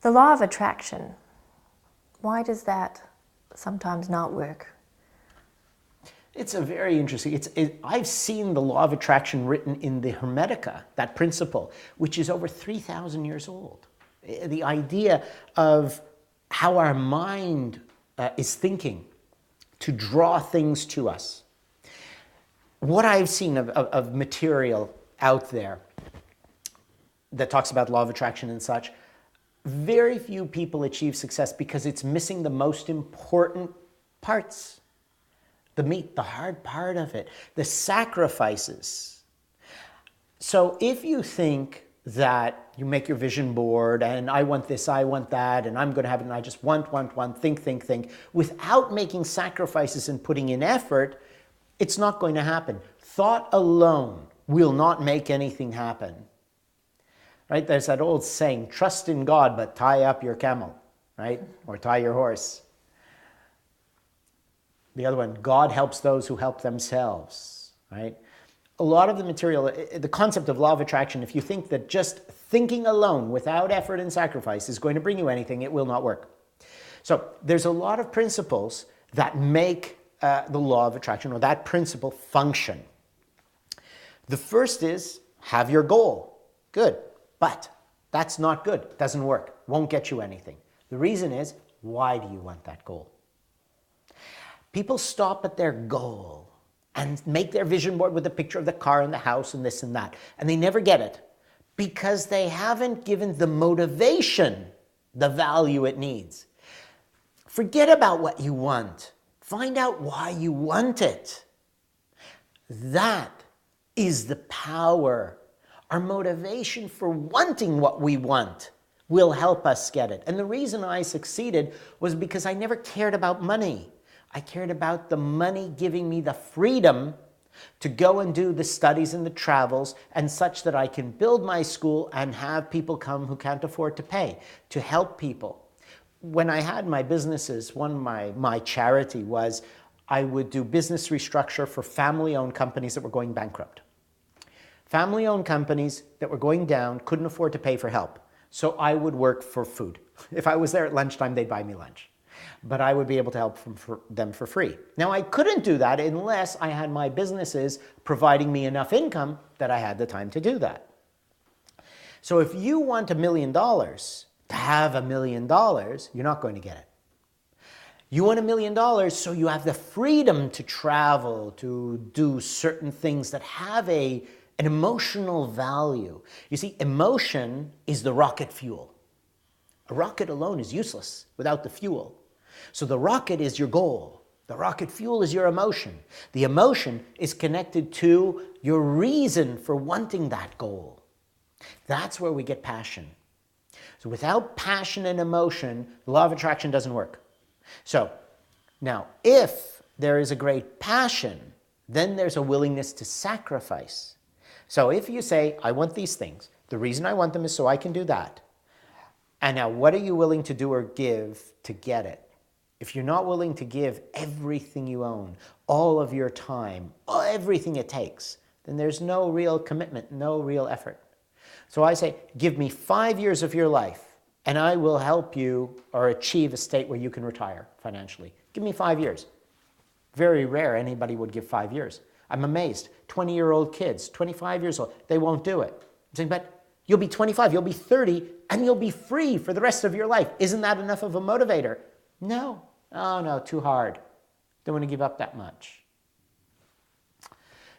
The law of attraction, why does that sometimes not work? It's a very interesting, I've seen the law of attraction written in the Hermetica, that principle, which is over 3,000 years old. The idea of how our mind is thinking to draw things to us. What I've seen of material out there that talks about law of attraction and such, very few people achieve success because it's missing the most important parts. The meat, the hard part of it, the sacrifices. So if you think that you make your vision board and I want this, I want that, and I'm going to have it, and I just want, think, without making sacrifices and putting in effort, it's not going to happen. Thought alone will not make anything happen. Right? There's that old saying, trust in God, but tie up your camel, right? Or tie your horse. The other one, God helps those who help themselves, right? A lot of the material, the concept of law of attraction, if you think that just thinking alone without effort and sacrifice is going to bring you anything, it will not work. So there's a lot of principles that make the law of attraction, or that principle, function. The first is, have your goal. Good. But that's not good. It doesn't work. Won't get you anything. The reason is, why do you want that goal? People stop at their goal and make their vision board with a picture of the car and the house and this and that, and they never get it because they haven't given the motivation the value it needs. Forget about what you want. Find out why you want it. That is the power. Our motivation for wanting what we want will help us get it. And the reason I succeeded was because I never cared about money. I cared about the money giving me the freedom to go and do the studies and the travels and such that I can build my school and have people come who can't afford to pay, to help people. When I had my businesses, my charity was I would do business restructure for family-owned companies that were going bankrupt. Family-owned companies that were going down couldn't afford to pay for help. So I would work for food. If I was there at lunchtime, they'd buy me lunch. But I would be able to help them for free. Now, I couldn't do that unless I had my businesses providing me enough income that I had the time to do that. So if you want $1 million, to have $1 million, you're not going to get it. You want $1 million so you have the freedom to travel, to do certain things that have an emotional value. You see, emotion is the rocket fuel. A rocket alone is useless without the fuel. So the rocket is your goal. The rocket fuel is your emotion. The emotion is connected to your reason for wanting that goal. That's where we get passion. So without passion and emotion, the law of attraction doesn't work. So now, if there is a great passion, then there's a willingness to sacrifice. So if you say, I want these things, the reason I want them is so I can do that. And now, what are you willing to do or give to get it? If you're not willing to give everything you own, all of your time, everything it takes, then there's no real commitment, no real effort. So I say, give me 5 years of your life, and I will help you or achieve a state where you can retire financially. Give me 5 years. Very rare anybody would give 5 years. I'm amazed. 20-year-old kids, 25 years old, they won't do it. I'm saying, but you'll be 25, you'll be 30, and you'll be free for the rest of your life. Isn't that enough of a motivator? No. Oh, no, too hard. Don't want to give up that much.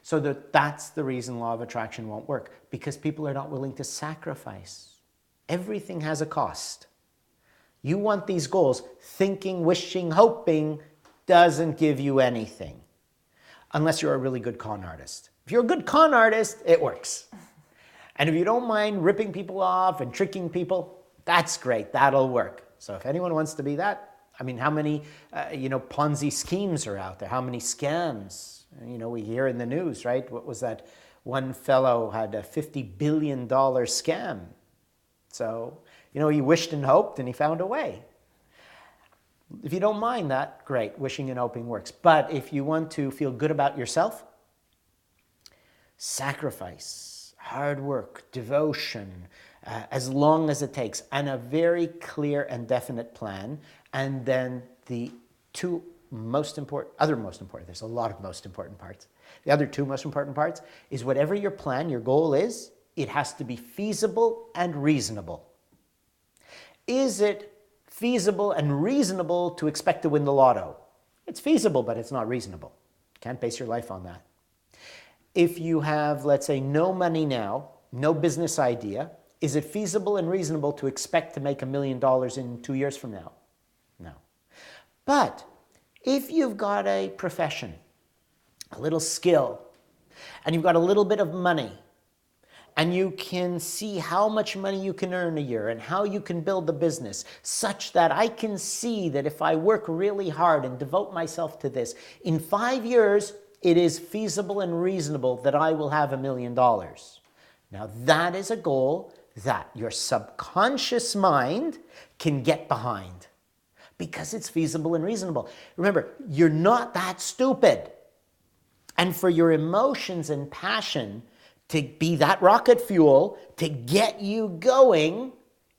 So that's the reason law of attraction won't work, because people are not willing to sacrifice. Everything has a cost. You want these goals. Thinking, wishing, hoping doesn't give you anything, unless you're a really good con artist. If you're a good con artist, it works. And if you don't mind ripping people off and tricking people, that's great. That'll work. So if anyone wants to be that, I mean, how many, Ponzi schemes are out there? How many scams? We hear in the news, right? What was that? One fellow had a $50 billion scam. So, he wished and hoped and he found a way. If you don't mind that, great. Wishing and hoping works. But if you want to feel good about yourself, sacrifice, hard work, devotion, as long as it takes, and a very clear and definite plan. And then the two other most important, there's a lot of most important parts. The other two most important parts is whatever your plan, your goal is, it has to be feasible and reasonable. Is it feasible and reasonable to expect to win the lotto? It's feasible, but it's not reasonable. Can't base your life on that. If you have, let's say, no money now, no business idea, is it feasible and reasonable to expect to make $1 million in 2 years from now? No. But if you've got a profession, a little skill, and you've got a little bit of money, and you can see how much money you can earn a year and how you can build the business such that I can see that if I work really hard and devote myself to this, in 5 years, it is feasible and reasonable that I will have $1 million. Now that is a goal that your subconscious mind can get behind because it's feasible and reasonable. Remember, you're not that stupid. And for your emotions and passion to be that rocket fuel, to get you going,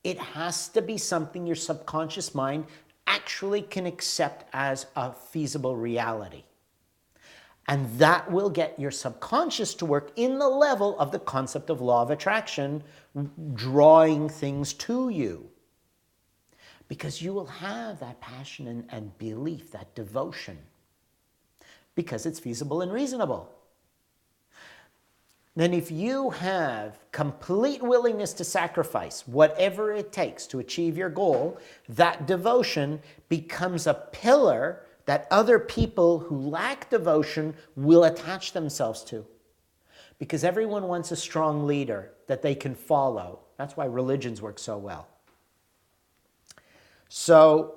it has to be something your subconscious mind actually can accept as a feasible reality. And that will get your subconscious to work in the level of the concept of law of attraction, drawing things to you. Because you will have that passion and belief, that devotion, because it's feasible and reasonable. Then if you have complete willingness to sacrifice whatever it takes to achieve your goal, that devotion becomes a pillar that other people who lack devotion will attach themselves to. Because everyone wants a strong leader that they can follow. That's why religions work so well. So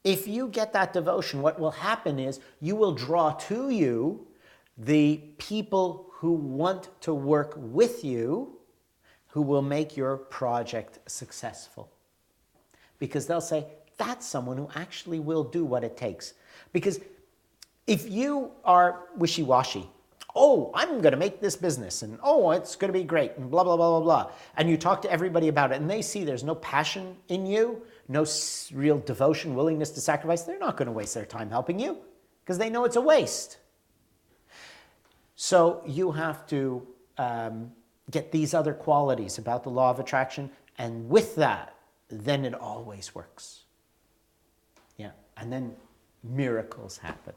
if you get that devotion, what will happen is you will draw to you the people who want to work with you, who will make your project successful. Because they'll say, that's someone who actually will do what it takes. Because if you are wishy-washy, oh, I'm going to make this business, and oh, it's going to be great, and blah, blah, blah, blah, blah, and you talk to everybody about it, and they see there's no passion in you, no real devotion, willingness to sacrifice, they're not going to waste their time helping you, because they know it's a waste. So you have to get these other qualities about the law of attraction, and with that, then it always works. Yeah, and then miracles happen.